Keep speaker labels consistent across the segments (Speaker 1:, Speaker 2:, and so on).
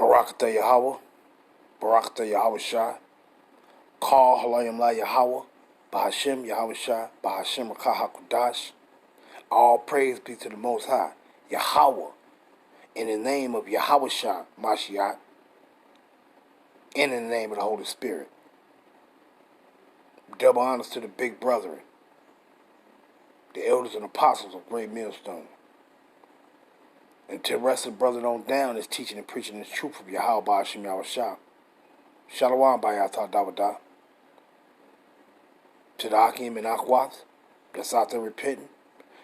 Speaker 1: Barakatah Yahweh, Barakatah Yahweh Shai, Call Halayim La Yahweh, Bahashem Yahweh Shai, Bahashem Rakah HaKodash. All praise be to the Most High, Yahweh, in the name of Yahweh Shai, Mashiach, and in the name of the Holy Spirit. Double honors to the big brethren, the elders and apostles of Great Millstone. And to the rest of the brothers on down is teaching and preaching the truth of Yahweh Bahashem Yahweh Shai. Shalom Bayatah Dawada. To the Akim and Akhwath, that's out there repenting.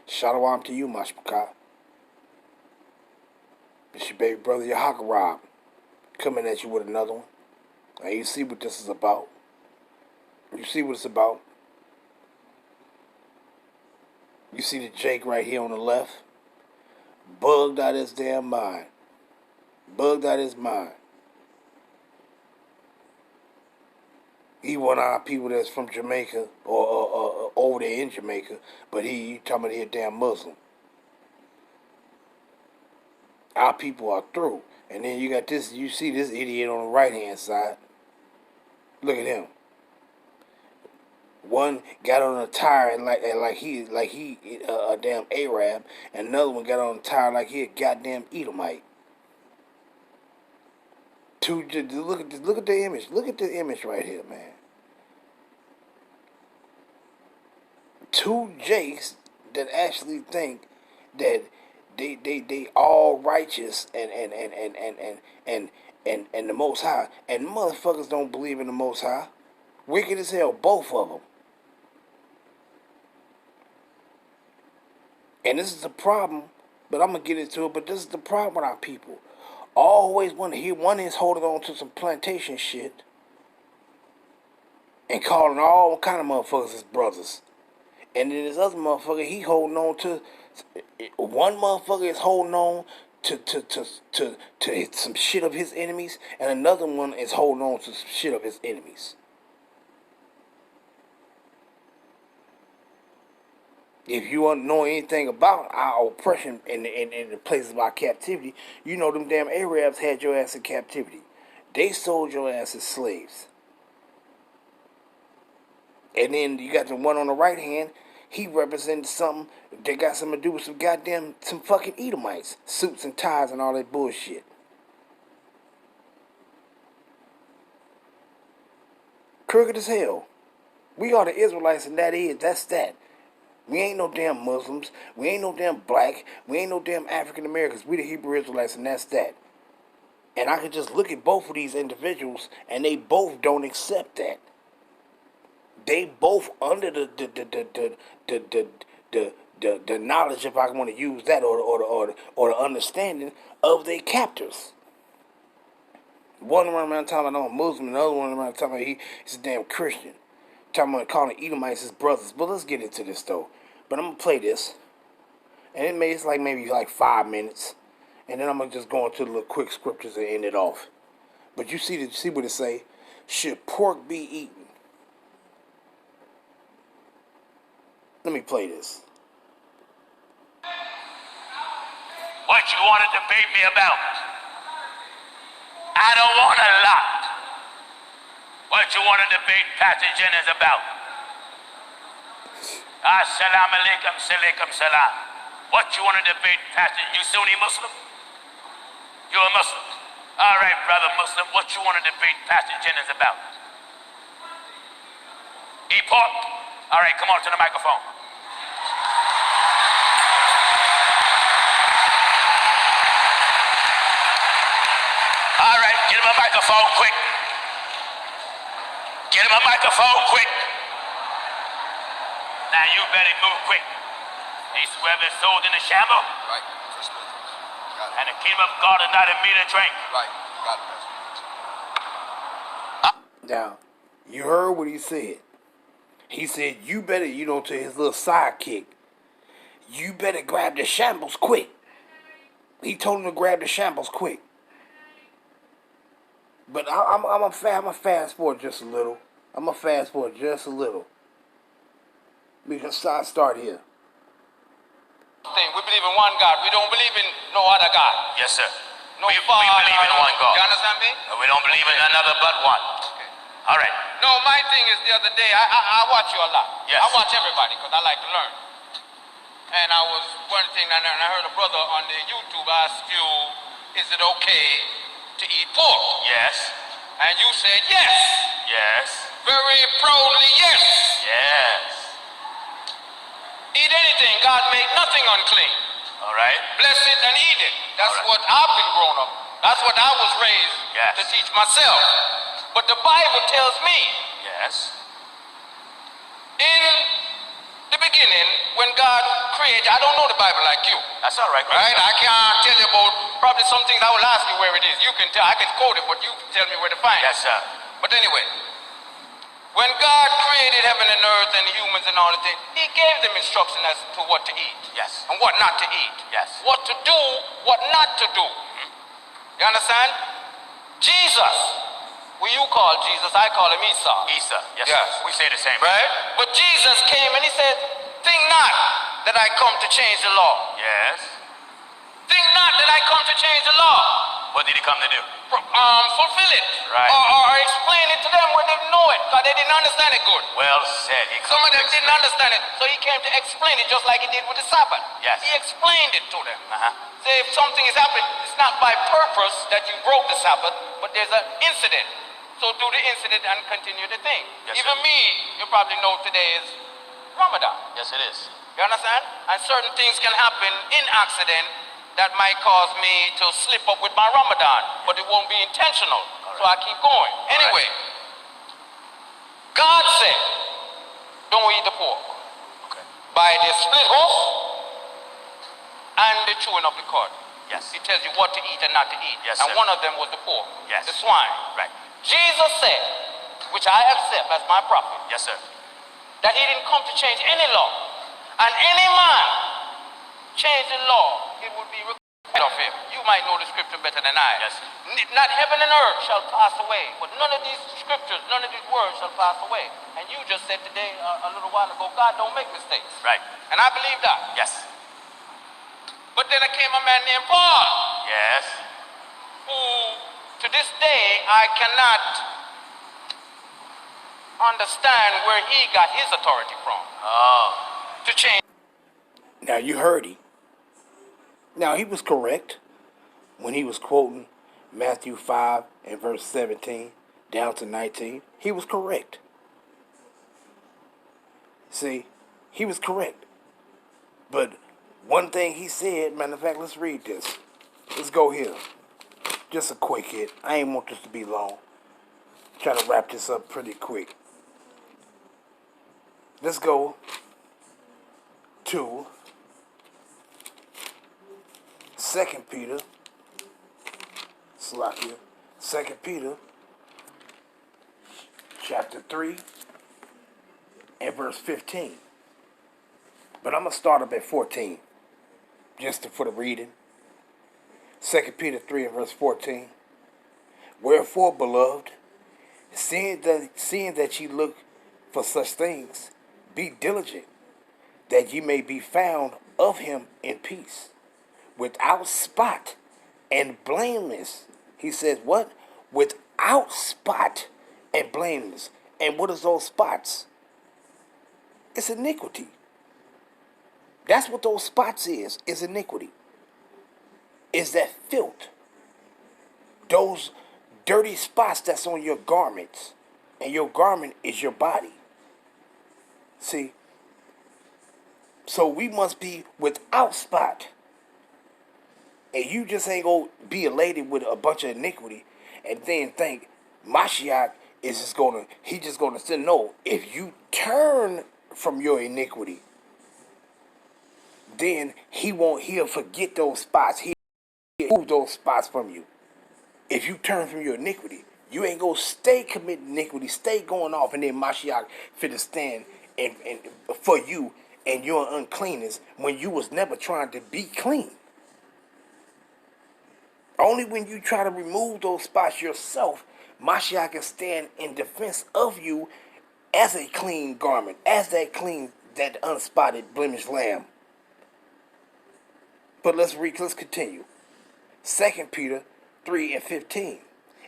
Speaker 1: Shalom to you, Mashmakah. It's your baby brother Yahakarab coming at you with another one. And you see what this is about. You see what it's about. You see the Jake right here on the left. Bugged out his damn mind. Bugged out his mind. He one of our people that's from Jamaica or over there in Jamaica, but he talking about he a damn Muslim. Our people are through. And then you got this, you see this idiot on the right hand side. Look at him. One got on a tire and like he a damn Arab, and another one got on a tire like he a goddamn Edomite. Look at the image. Look at the image right here, man. Two Jakes that actually think that they all righteous and the Most High, and motherfuckers don't believe in the Most High. Wicked as hell, both of them. And this is the problem, but I'm gonna get into it. But this is the problem with our people. Always want to hear one is holding on to some plantation shit and calling all kind of motherfuckers his brothers. And then this other motherfucker, he holding on to, one motherfucker is holding on to some shit of his enemies, and another one is holding on to some shit of his enemies. If you want to know anything about our oppression in the places of our captivity, you know them damn Arabs had your ass in captivity. They sold your ass as slaves. And then you got the one on the right hand, he represents something that got something to do with some fucking Edomites. Suits and ties and all that bullshit. Crooked as hell. We are the Israelites, and that's that. We ain't no damn Muslims. We ain't no damn black. We ain't no damn African Americans. We the Hebrew Israelites, and that's that. And I could just look at both of these individuals, and they both don't accept that. They both under the knowledge, if I want to use that, or the understanding of their captors. One around talking about I'm a Muslim, and the other one around talking about he's a damn Christian. Talking about calling Edomites his brothers. But let's get into this though. But I'm gonna play this, and it's like maybe 5 minutes, and then I'm gonna just go into the little quick scriptures and end it off. But you see what it say? Should pork be eaten? Let me play this.
Speaker 2: What you want to debate me about? I don't want a lot. What you want to debate Pastor Jennings about? Assalamu alaikum, salaikum salam. What you want to debate Pastor? You Sunni Muslim? You're a Muslim. All right, brother Muslim, what you want to debate Pastor Jennings about? Eat pork? All right, come on to the microphone. All right, get him a microphone quick. Get him a microphone quick. Now you better move quick. These whoever is sold in the shamble.
Speaker 3: Right. First got it.
Speaker 2: And the kingdom of God is not a meat or drink.
Speaker 3: Right. Got it.
Speaker 1: Now, you heard what he said. He said, you better, to his little sidekick, you better grab the shambles quick. He told him to grab the shambles quick. But I'm a fast forward just a little. We can start here.
Speaker 3: We believe in one God. We don't believe in no other God.
Speaker 2: Yes, sir.
Speaker 3: no
Speaker 2: we
Speaker 3: Father.
Speaker 2: believe in one God.
Speaker 3: You understand me?
Speaker 2: We don't believe in another but one.
Speaker 3: Okay.
Speaker 2: All right.
Speaker 3: No, my thing is the other day, I watch you a lot.
Speaker 2: Yes.
Speaker 3: I watch everybody because I like to learn. And I was one thing, and I heard a brother on the YouTube ask you, is it okay to eat pork?
Speaker 2: Yes.
Speaker 3: And you said yes.
Speaker 2: Yes.
Speaker 3: Very proudly yes.
Speaker 2: Yes.
Speaker 3: Eat anything. God made nothing unclean.
Speaker 2: All right.
Speaker 3: Bless it and eat it. That's
Speaker 2: All right.
Speaker 3: what I've been grown up. That's what I was raised
Speaker 2: Yes.
Speaker 3: to teach myself. But the Bible tells me
Speaker 2: Yes.
Speaker 3: in the beginning, when God created, I don't know the Bible like you.
Speaker 2: That's all right.
Speaker 3: Right? I can't tell you about probably some things. I will ask you where it is. You can tell. I can quote it, but you can tell me where to find it.
Speaker 2: Yes, sir.
Speaker 3: But anyway, when God created heaven and earth and humans and all the things, He gave them instruction as to what to eat.
Speaker 2: Yes.
Speaker 3: And what not to eat.
Speaker 2: Yes.
Speaker 3: What to do, what not to do. You understand? Jesus, well, you call Jesus, I call him Esau.
Speaker 2: Isa. Yes.
Speaker 3: Yes.
Speaker 2: Sir. We say the same.
Speaker 3: Right? But Jesus came and He said, think not that I come to change the law.
Speaker 2: Yes.
Speaker 3: Think not that I come to change the law.
Speaker 2: What did he come to do?
Speaker 3: Fulfill it.
Speaker 2: Right.
Speaker 3: Or explain it to them where they didn't know it, because they didn't understand it good.
Speaker 2: Well said. He
Speaker 3: Some of them
Speaker 2: comes to
Speaker 3: didn't understand it, so He came to explain it just like He did with the Sabbath.
Speaker 2: Yes.
Speaker 3: He explained it to them.
Speaker 2: Uh-huh.
Speaker 3: Say if something is happening, it's not by purpose that you broke the Sabbath, but there's an incident. So do the incident and continue the thing.
Speaker 2: Yes,
Speaker 3: Even
Speaker 2: sir.
Speaker 3: me, you probably know today is Ramadan.
Speaker 2: Yes, it is.
Speaker 3: You understand? And certain things can happen in accident that might cause me to slip up with my Ramadan, but it won't be intentional. So I keep going. Anyway, God said, don't eat the pork.
Speaker 2: Okay.
Speaker 3: By the split hoof and the chewing of the cud.
Speaker 2: Yes.
Speaker 3: It tells you what to eat and not to eat.
Speaker 2: Yes,
Speaker 3: and
Speaker 2: sir.
Speaker 3: one of them was the pork.
Speaker 2: Yes.
Speaker 3: The swine.
Speaker 2: Right.
Speaker 3: Jesus said, which I accept as my prophet,
Speaker 2: Yes, sir.
Speaker 3: that He didn't come to change any law. And any man change the law, it would be required of him. You might know the scripture better than I.
Speaker 2: Yes.
Speaker 3: Not heaven and earth shall pass away, but none of these scriptures, none of these words shall pass away. And you just said today, a little while ago, God don't make mistakes.
Speaker 2: Right.
Speaker 3: And I believe that.
Speaker 2: Yes.
Speaker 3: But then there came a man named Paul,
Speaker 2: Yes.
Speaker 3: who to this day I cannot understand where he got his authority from
Speaker 2: Oh.
Speaker 3: to change.
Speaker 1: Now you heard him. Now he was correct when he was quoting Matthew 5 and verse 17 down to 19. He was correct. See, he was correct. But one thing he said, matter of fact, let's read this. Let's go here. Just a quick hit. I ain't want this to be long. Try to wrap this up pretty quick. Let's go to 2 Peter. Slakia. 2 Peter chapter 3 and verse 15. But I'm going to start up at 14. Just for the reading. 2 Peter 3 and verse 14. Wherefore, beloved, seeing that ye look for such things, be diligent, that ye may be found of him in peace, without spot and blameless. He says what? Without spot and blameless. And what is those spots? It's iniquity. That's what those spots is iniquity. Is that filth. Those dirty spots that's on your garments. And your garment is your body. See? So we must be without spot. And you just ain't gonna be a lady with a bunch of iniquity and then think Mashiach is just gonna, he just gonna say, no, if you turn from your iniquity, then he'll forget those spots. He'll remove those spots from you. If you turn from your iniquity, you ain't gonna stay committing iniquity, stay going off, and then Mashiach finna stand and for you and your uncleanness when you was never trying to be clean. Only when you try to remove those spots yourself, Mashiach can stand in defense of you as a clean garment, as that unspotted, blemished lamb. But let's continue. 2 Peter 3 and 15,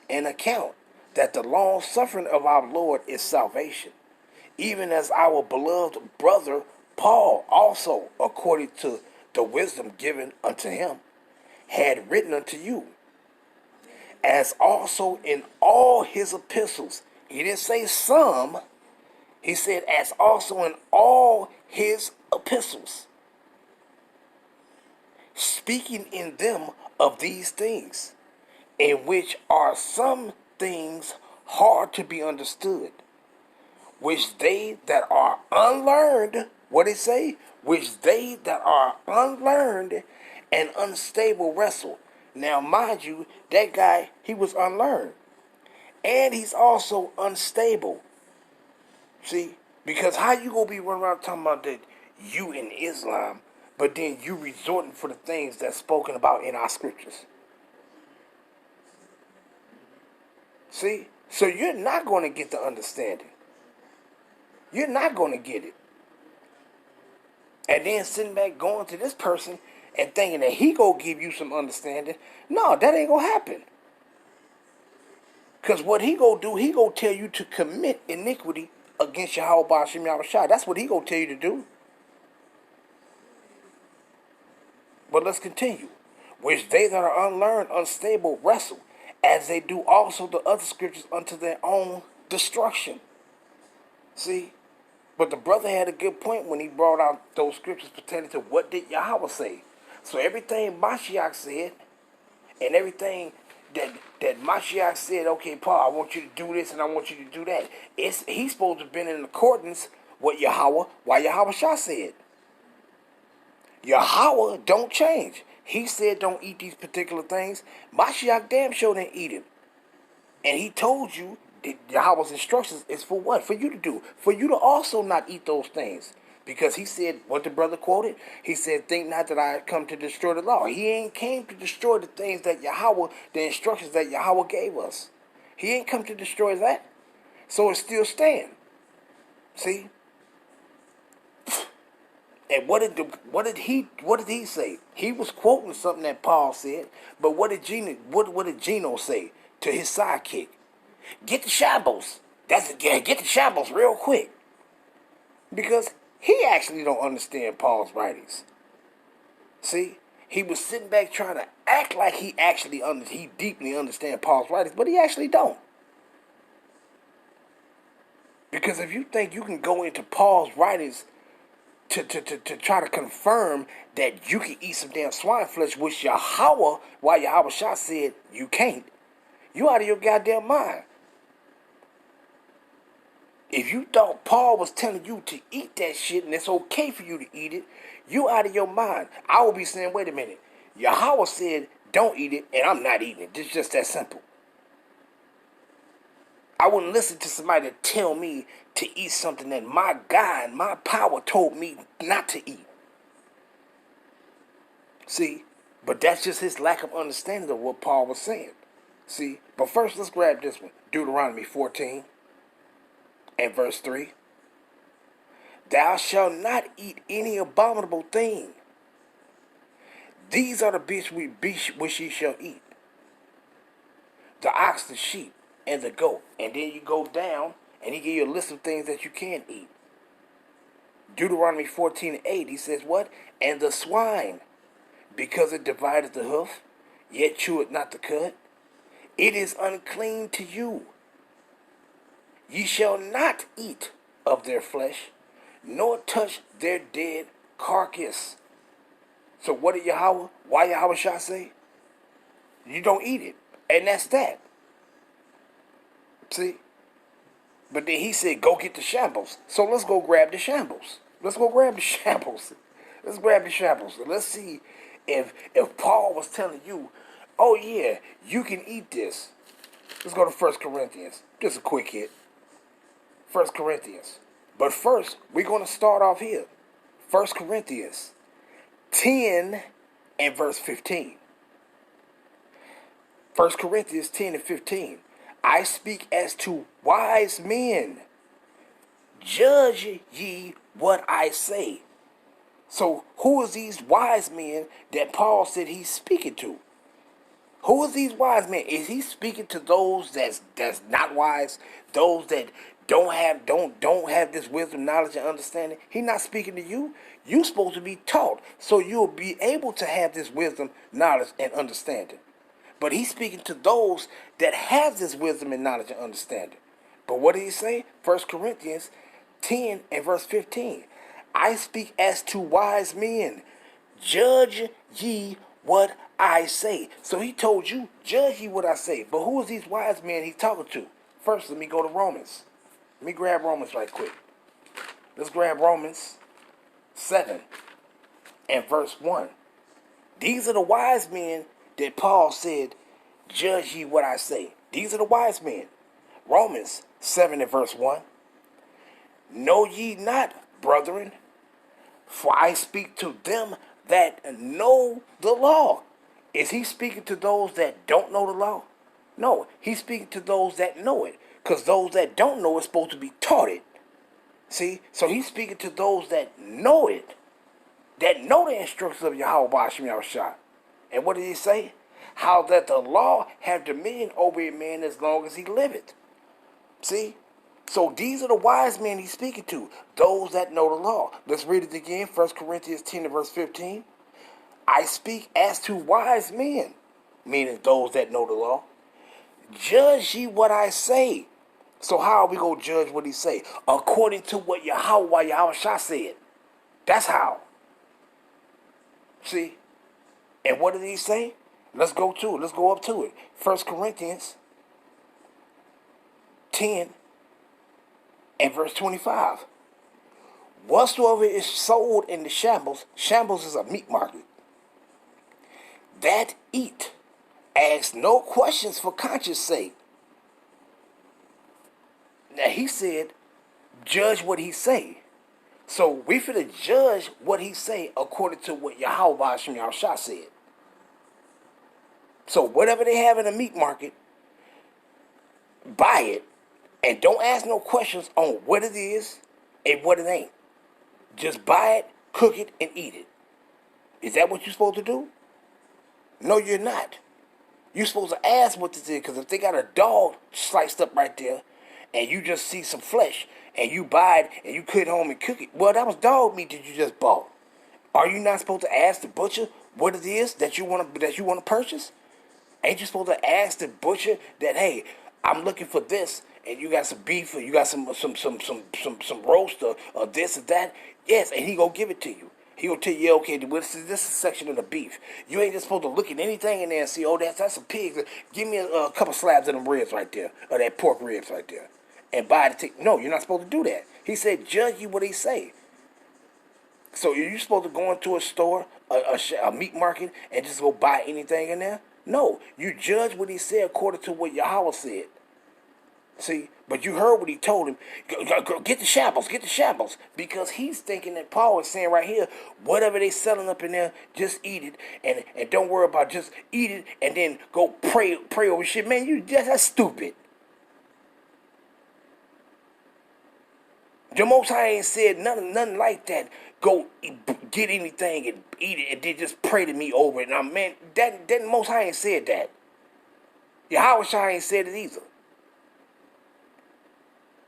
Speaker 1: an account that the long suffering of our Lord is salvation, even as our beloved brother Paul also, according to the wisdom given unto him, had written unto you, as also in all his epistles. He didn't say some, he said as also in all his epistles, speaking in them of these things, in which are some things hard to be understood, which they that are unlearned, what it say? Which they that are unlearned and unstable wrestle. Now, mind you, that guy, he was unlearned. And he's also unstable. See? Because how you gonna be running around talking about that you in Islam, but then you resorting for the things that's spoken about in our scriptures? See? So you're not going to get the understanding. You're not going to get it. And then sitting back going to this person and thinking that he gonna give you some understanding. No, that ain't gonna happen. Because what he gonna do, he gonna tell you to commit iniquity against Yahweh Ba'ashem Yahushua. That's what he gonna tell you to do. But let's continue. Which they that are unlearned, unstable, wrestle, as they do also the other scriptures unto their own destruction. See? But the brother had a good point when he brought out those scriptures pertaining to what did Yahweh say. So everything Mashiach said, and everything that Mashiach said, okay, Paul, I want you to do this and I want you to do that. He's supposed to have been in accordance with Yahweh, why Yahweh Shah said. Yahweh don't change. He said don't eat these particular things. Mashiach damn sure didn't eat it. And he told you that Yahweh's instructions is for what? For you to do. For you to also not eat those things. Because he said, what the brother quoted, he said, think not that I had come to destroy the law. He ain't came to destroy the things that Yahweh, the instructions that Yahweh gave us. He ain't come to destroy that. So it still stand. See? And what did he say? He was quoting something that Paul said, but what did Gino say to his sidekick? Get the shambles. Get the shambles real quick. Because he actually don't understand Paul's writings. See? He was sitting back trying to act like he deeply understands Paul's writings, but he actually don't. Because if you think you can go into Paul's writings to try to confirm that you can eat some damn swine flesh, which Yahweh, why Yahweh Shah said you can't, you out of your goddamn mind. If you thought Paul was telling you to eat that shit and it's okay for you to eat it, you out of your mind. I will be saying, wait a minute. Yahweh said don't eat it and I'm not eating it. It's just that simple. I wouldn't listen to somebody that tell me to eat something that my God, my power told me not to eat. See, but that's just his lack of understanding of what Paul was saying. See, but first let's grab this one. Deuteronomy 14 and verse 3. Thou shalt not eat any abominable thing. These are the beasts which ye shall eat. The ox, the sheep, and the goat. And then you go down and he give you a list of things that you can eat. Deuteronomy 14 and 8, he says what? And the swine, because it divideth the hoof, yet cheweth not the cud, it is unclean to you. Ye shall not eat of their flesh, nor touch their dead carcass. So what did why Yahweh Shah say? You don't eat it. And that's that. See? But then he said, go get the shambles. So let's go grab the shambles. Let's grab the shambles. And let's see if Paul was telling you, oh yeah, you can eat this. Let's go to 1 Corinthians. Just a quick hit. 1 Corinthians. But first, we're going to start off here. 1 Corinthians 10 and verse 15. 1 Corinthians 10 and 15. I speak as to wise men. Judge ye what I say. So who is these wise men that Paul said he's speaking to? Who is these wise men? Is he speaking to those that's not wise? Those that don't have this wisdom, knowledge, and understanding? He's not speaking to you. You're supposed to be taught, so you'll be able to have this wisdom, knowledge, and understanding. But he's speaking to those that have this wisdom and knowledge and understanding. But what did he say? 1 Corinthians 10 and verse 15. I speak as to wise men. Judge ye what I say. So he told you, judge ye what I say. But who is these wise men he's talking to? First, let me go to Romans. Let me grab Romans right quick. Let's grab Romans 7 and verse 1. These are the wise men that Paul said, judge ye what I say. These are the wise men. Romans 7 and verse 1. Know ye not, brethren, for I speak to them that know the law. Is he speaking to those that don't know the law? No, he's speaking to those that know it. Because those that don't know it's supposed to be taught it. See? So he's speaking to those that know it. That know the instructions of Yahweh Ba'ashem Yahushua. And what did he say? How that the law have dominion over a man as long as he liveth. See? So these are the wise men he's speaking to. Those that know the law. Let's read it again. 1 Corinthians 10 and verse 15. I speak as to wise men. Meaning those that know the law. Judge ye what I say. So how are we going to judge what he say? According to what Yahushua said. That's how. See? And what did he say? Let's go to it. Let's go up to it. 1 Corinthians 10 and verse 25. Whatsoever is sold in the shambles is a meat market, that eat, ask no questions for conscience sake. Now he said, judge what he say. So we finna judge what he say according to what Yahweh Ba'ashem Yahushua said. So whatever they have in the meat market, buy it and don't ask no questions on what it is and what it ain't. Just buy it, cook it, and eat it. Is that what you're supposed to do? No, you're not. You're supposed to ask what this is, because if they got a dog sliced up right there and you just see some flesh and you buy it and you cook it home and cook it, well, that was dog meat that you just bought. Are you not supposed to ask the butcher what it is that you want to purchase? Ain't you supposed to ask the butcher that, hey, I'm looking for this, and you got some beef, or you got some roast, or this or that? Yes, and he gonna give it to you. He gonna tell you, yeah, okay, this is a section of the beef. You ain't just supposed to look at anything in there and see, oh, that's a pig. Give me a couple slabs of them ribs right there, or that pork ribs right there, and buy the No, you're not supposed to do that. He said, judge you what he say. So are you supposed to go into a store, a meat market, and just go buy anything in there? No, you judge what he said according to what Yahweh said. See, but you heard what he told him. Go, get the shambles, because he's thinking that Paul is saying right here, whatever they selling up in there, just eat it, and don't worry about it. Just eat it and then go pray over shit. Man, that's stupid. The Most High ain't said nothing like that. Go get anything and eat it and then just pray to me over it. Now, man, that Most High ain't said that. Yahweh ain't said it either.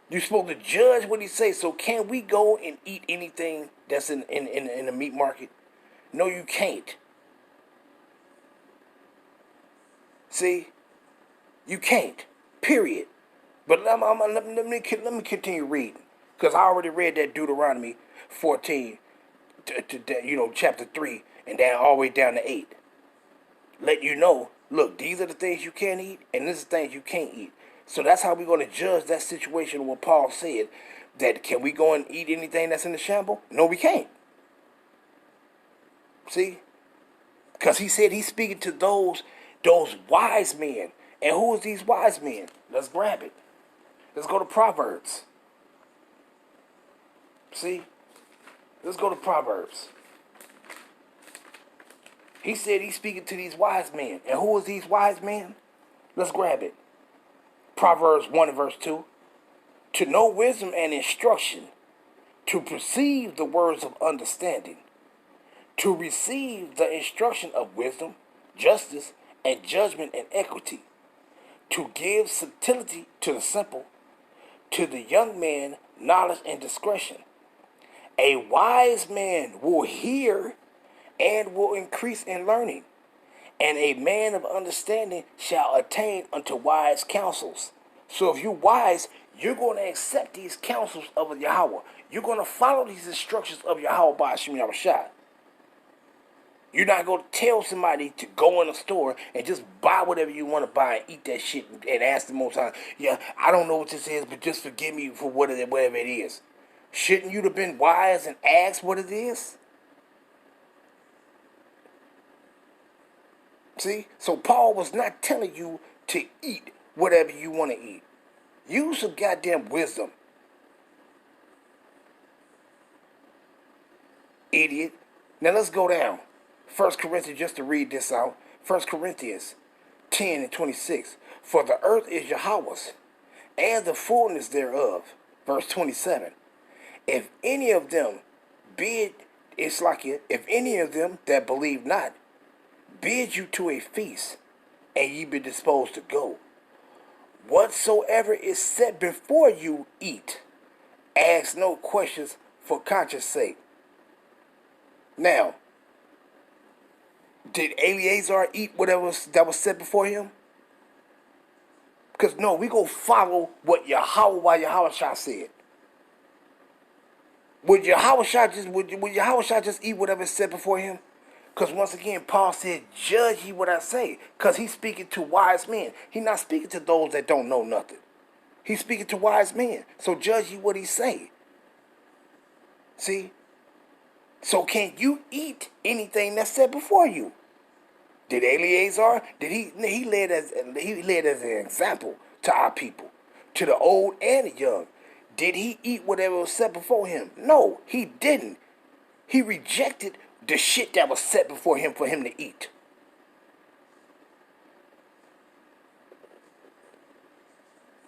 Speaker 1: You're supposed to judge what he says. So can we go and eat anything that's in the meat market? No, you can't. See? You can't. Period. But let me continue reading. Because I already read that Deuteronomy 14, chapter 3, and down all the way down to 8. Let you know, look, these are the things you can eat, and this is the things you can't eat. So that's how we're going to judge that situation. What Paul said, that can we go and eat anything that's in the shamble? No, we can't. See? Because he said he's speaking to those wise men. And who is these wise men? Let's grab it. Let's go to Proverbs. See? Let's go to Proverbs. He said he's speaking to these wise men. And who is these wise men? Let's grab it. Proverbs 1 and verse 2. To know wisdom and instruction, to perceive the words of understanding, to receive the instruction of wisdom, justice, and judgment and equity, to give subtlety to the simple, to the young man knowledge and discretion. A wise man will hear and will increase in learning, and a man of understanding shall attain unto wise counsels. So if you're wise, you're going to accept these counsels of Yahweh. You're going to follow these instructions of Yahweh by Hashem Yahushua. You're not going to tell somebody to go in a store and just buy whatever you want to buy and eat that shit and ask them most time, yeah, I don't know what this is, but just forgive me for whatever it is. Shouldn't you have been wise and asked what it is? See? So Paul was not telling you to eat whatever you want to eat. Use some goddamn wisdom. Idiot. Now let's go down. 1 Corinthians, just to read this out. 1 Corinthians 10 and 26. For the earth is Yahweh's, and the fullness thereof. Verse 27. If any of them if any of them that believe not bid you to a feast, and ye be disposed to go, whatsoever is set before you, eat. Ask no questions for conscience sake. Now, did Eleazar eat whatever that was set before him? Because no, we go follow what Yahweh said. Would Yahweh just eat whatever is set before him? Because once again, Paul said, judge ye what I say. Because he's speaking to wise men. He's not speaking to those that don't know nothing. He's speaking to wise men. So judge ye what he say. See? So can you eat anything that's set before you? Did Eleazar? Did he led as an example to our people, to the old and the young. Did he eat whatever was set before him? No, he didn't. He rejected the shit that was set before him for him to eat.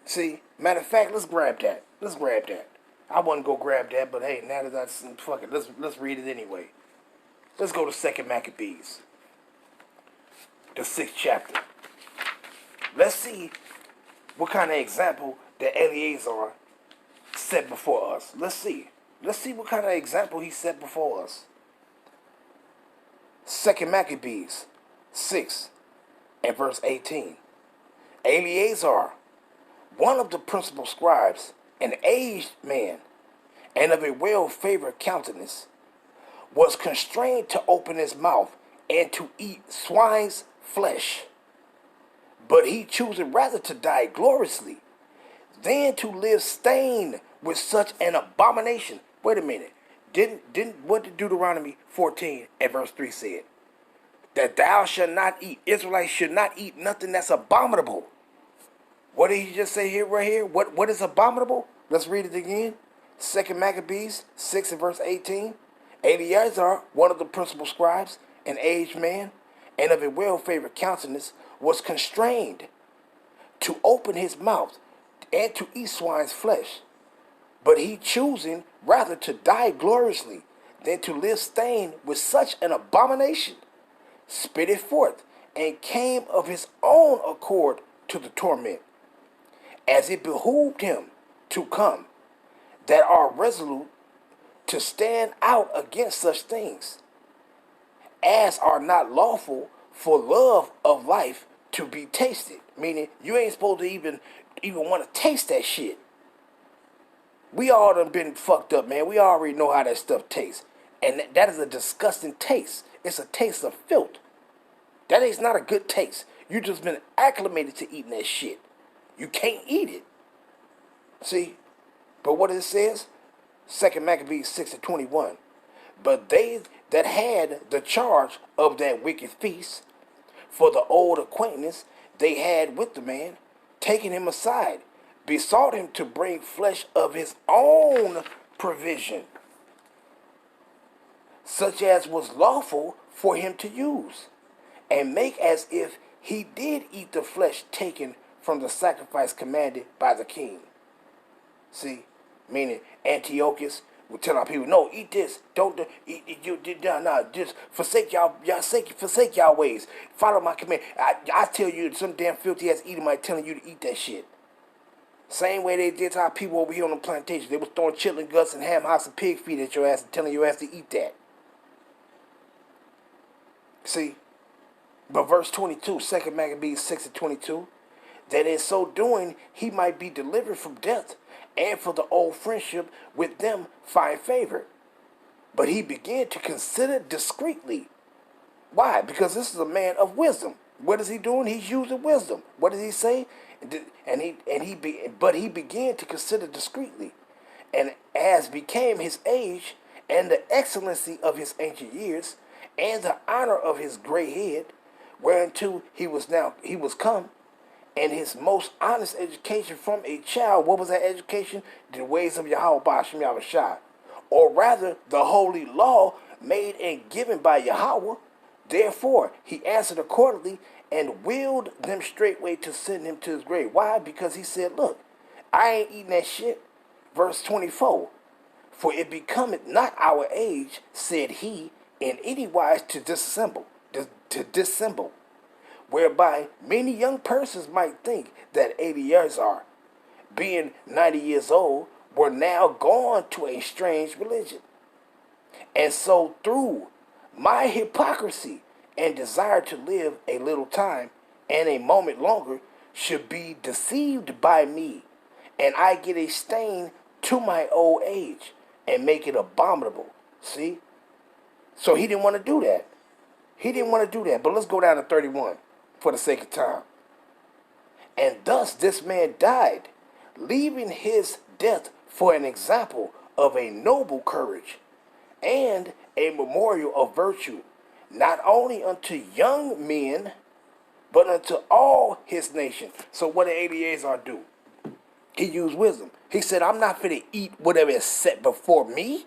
Speaker 1: See, matter of fact, let's grab that. I wouldn't go grab that, but hey, now that fuck it, let's read it anyway. Let's go to 2 Maccabees, the 6th chapter. Let's see what kind of example that Eleazar set before us. Let's see what kind of example he set before us. 2 Maccabees 6 and verse 18. Eleazar, one of the principal scribes, an aged man, and of a well-favored countenance, was constrained to open his mouth and to eat swine's flesh. But he choosing rather to die gloriously than to live stained with such an abomination. Wait a minute. Didn't what did Deuteronomy 14 and verse 3 said? That thou shalt not eat. Israelites should not eat nothing that's abominable. What did he just say here, right here? What is abominable? Let's read it again. 2 Maccabees 6 and verse 18. Eleazar, one of the principal scribes, an aged man, and of a well-favored countenance, was constrained to open his mouth and to eat swine's flesh. But he choosing rather to die gloriously than to live stained with such an abomination, spit it forth, and came of his own accord to the torment, as it behooved him to come, that are resolute to stand out against such things, as are not lawful for love of life to be tasted. Meaning, you ain't supposed to even want to taste that shit. We all done been fucked up, man. We already know how that stuff tastes. And that is a disgusting taste. It's a taste of filth. That is not a good taste. You just been acclimated to eating that shit. You can't eat it. See? But what it says? 2 Maccabees 6 and 21. But they that had the charge of that wicked feast, for the old acquaintance they had with the man, taking him aside, besought him to bring flesh of his own provision, such as was lawful for him to use, and make as if he did eat the flesh taken from the sacrifice commanded by the king. See, meaning Antiochus, We tell our people, no, eat this. Don't eat you. No, just forsake forsake y'all ways. Follow my command. I tell you, some damn filthy ass Edomite telling you to eat that shit. Same way they did to our people over here on the plantation. They was throwing chitlin guts and ham hocks and pig feet at your ass and telling your ass to eat that. See? But verse 22, 2 Maccabees 6:22, that in so doing he might be delivered from death, and for the old friendship with them find favor. But he began to consider discreetly. Why? Because this is a man of wisdom. What is he doing? He's using wisdom. What does he say? But he began to consider discreetly, and as became his age, and the excellency of his ancient years, and the honor of his gray head, whereunto he was come, and his most honest education from a child. What was that education? The ways of Yahweh Ba'ashem Yahushua, or rather the holy law made and given by Yahweh. Therefore he answered accordingly, and willed them straightway to send him to his grave. Why? Because he said, look, I ain't eating that shit. Verse 24, for it becometh not our age, said he, in any wise to dissemble, whereby many young persons might think that Eleazar, being 90 years old, were now gone to a strange religion. And so through my hypocrisy and desire to live a little time and a moment longer, should be deceived by me, and I get a stain to my old age and make it abominable. See? So he didn't want to do that. He didn't want to do that. But let's go down to 31 for the sake of time. And thus this man died, leaving his death for an example of a noble courage and a memorial of virtue, not only unto young men, but unto all his nation. So what did Eleazar do? He used wisdom. He said, I'm not finna eat whatever is set before me.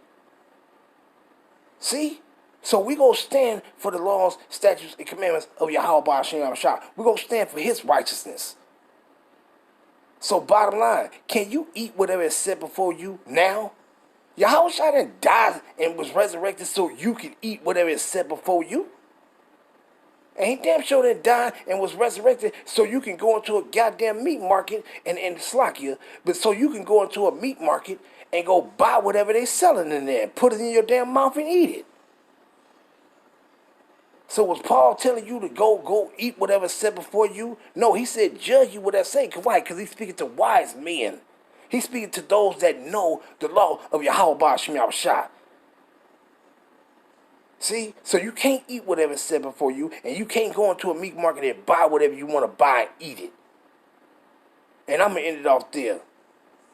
Speaker 1: See? So we gonna stand for the laws, statutes, and commandments of Yahweh Ba'ashem Yahushua. We're gonna stand for his righteousness. So bottom line, can you eat whatever is set before you now? Yahushua didn't die and was resurrected so you can eat whatever is set before you. And he damn sure didn't die and was resurrected so you can go into a goddamn meat market and Slakia, but so you can go into a meat market and go buy whatever they selling in there, put it in your damn mouth and eat it. So was Paul telling you to go eat whatever's set before you? No, he said judge you what I say. Why? Because he's speaking to wise men. He's speaking to those that know the law of Yahweh Ba'ashem Yahushua. See? So you can't eat whatever's set before you, and you can't go into a meat market and buy whatever you want to buy and eat it. And I'm going to end it off there.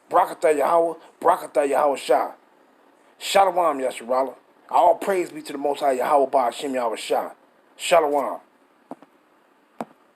Speaker 1: Barakatah Yahweh, Barakatah Yahushua. Shalom Yasharallah. All praise be to the Most High Yahweh Ba'ashem Yahushua. Shalom.